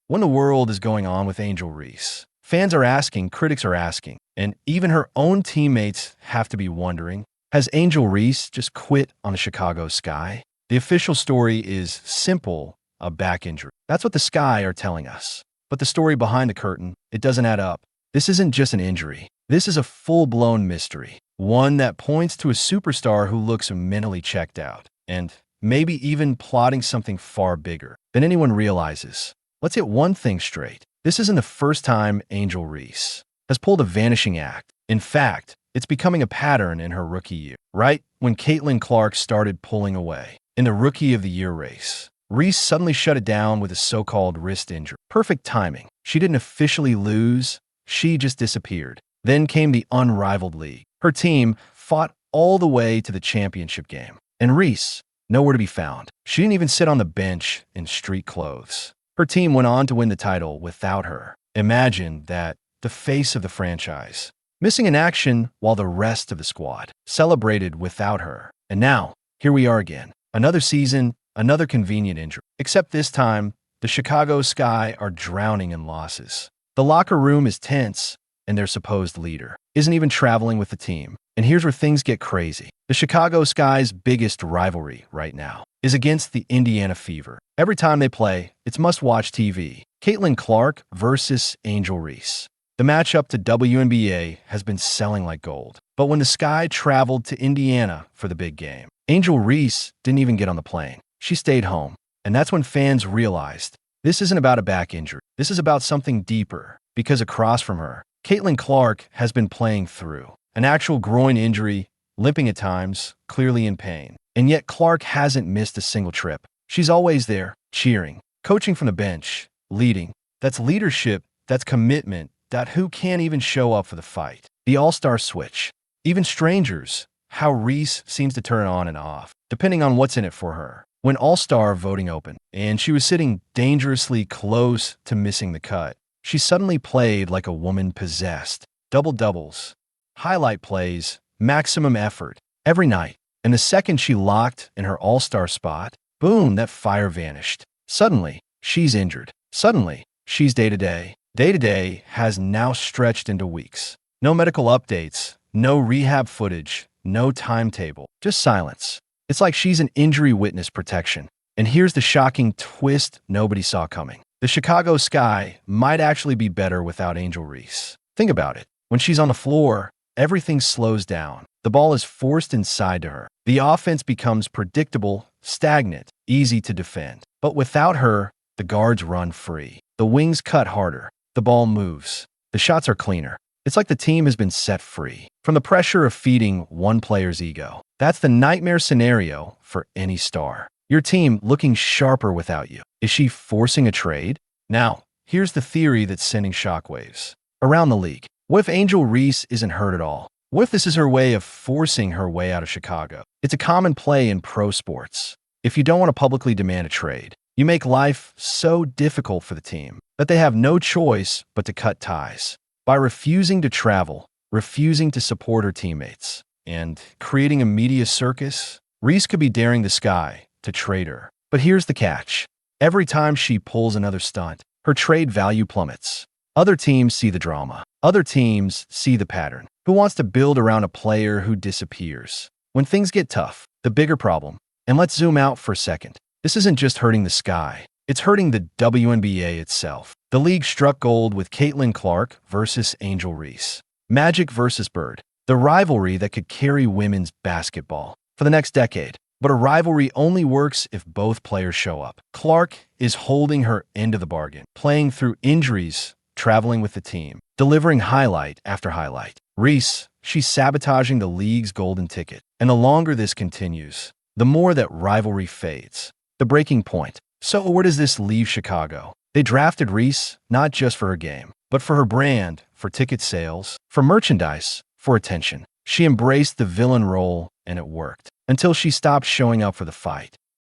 What in the world is going on with Angel Reese? Fans are asking, critics are asking, and even her own teammates have to be wondering, has Angel Reese just quit on the Chicago Sky? The official story is simple, a back injury. That's what the Sky are telling us. But the story behind the curtain, it doesn't add up. This isn't just an injury. This is a full-blown mystery. One that points to a superstar who looks mentally checked out, and maybe even plotting something far bigger than anyone realizes. Let's get one thing straight. This isn't the first time Angel Reese has pulled a vanishing act. In fact, it's becoming a pattern in her rookie year. Right when Caitlin Clark started pulling away in the Rookie of the Year race, Reese suddenly shut it down with a so-called wrist injury. Perfect timing. She didn't officially lose. She just disappeared. Then came the unrivaled league. Her team fought all the way to the championship game. And Reese, nowhere to be found. She didn't even sit on the bench in street clothes. Her team went on to win the title without her. Imagine that, the face of the franchise, missing in action while the rest of the squad celebrated without her. And now, here we are again. Another season, another convenient injury. Except this time, the Chicago Sky are drowning in losses. The locker room is tense, and their supposed leader isn't even traveling with the team. And here's where things get crazy. The Chicago Sky's biggest rivalry right now is against the Indiana Fever. Every time they play, it's must-watch TV. Caitlin Clark versus Angel Reese. The matchup to WNBA has been selling like gold. But when the Sky traveled to Indiana for the big game, Angel Reese didn't even get on the plane. She stayed home. And that's when fans realized this isn't about a back injury. This is about something deeper. Because across from her, Caitlin Clark has been playing through an actual groin injury, limping at times, clearly in pain. And yet Clark hasn't missed a single trip. She's always there, cheering, coaching from the bench, leading. That's leadership, that's commitment, that who can't even show up for the fight. The all-star switch. Even strangers, how Reese seems to turn on and off, depending on what's in it for her. When all-star voting opened, and she was sitting dangerously close to missing the cut, she suddenly played like a woman possessed. Double-doubles, highlight plays, maximum effort, every night. And the second she locked in her all-star spot, boom, that fire vanished. Suddenly, she's injured. Suddenly, she's day-to-day. Day-to-day has now stretched into weeks. No medical updates, no rehab footage, no timetable, just silence. It's like she's an injury witness protection. And here's the shocking twist nobody saw coming. The Chicago Sky might actually be better without Angel Reese. Think about it. When she's on the floor, everything slows down. The ball is forced inside to her. The offense becomes predictable, stagnant, easy to defend. But without her, the guards run free. The wings cut harder. The ball moves. The shots are cleaner. It's like the team has been set free from the pressure of feeding one player's ego. That's the nightmare scenario for any star. Your team looking sharper without you. Is she forcing a trade? Now, here's the theory that's sending shockwaves around the league. What if Angel Reese isn't hurt at all? What if this is her way of forcing her way out of Chicago? It's a common play in pro sports. If you don't want to publicly demand a trade, you make life so difficult for the team that they have no choice but to cut ties. By refusing to travel, refusing to support her teammates, and creating a media circus, Reese could be daring the Sky to trade her. But here's the catch. Every time she pulls another stunt, her trade value plummets. Other teams see the drama. Other teams see the pattern. Who wants to build around a player who disappears? When things get tough, the bigger problem, and let's zoom out for a second. This isn't just hurting the Sky. It's hurting the WNBA itself. The league struck gold with Caitlin Clark versus Angel Reese. Magic versus Bird. The rivalry that could carry women's basketball for the next decade. But a rivalry only works if both players show up. Clark is holding her end of the bargain, playing through injuries, traveling with the team, delivering highlight after highlight. Reese, she's sabotaging the league's golden ticket. And the longer this continues, the more that rivalry fades. The breaking point. So where does this leave Chicago? They drafted Reese not just for her game, but for her brand, for ticket sales, for merchandise, for attention. She embraced the villain role, and it worked. Until she stopped showing up for the fight.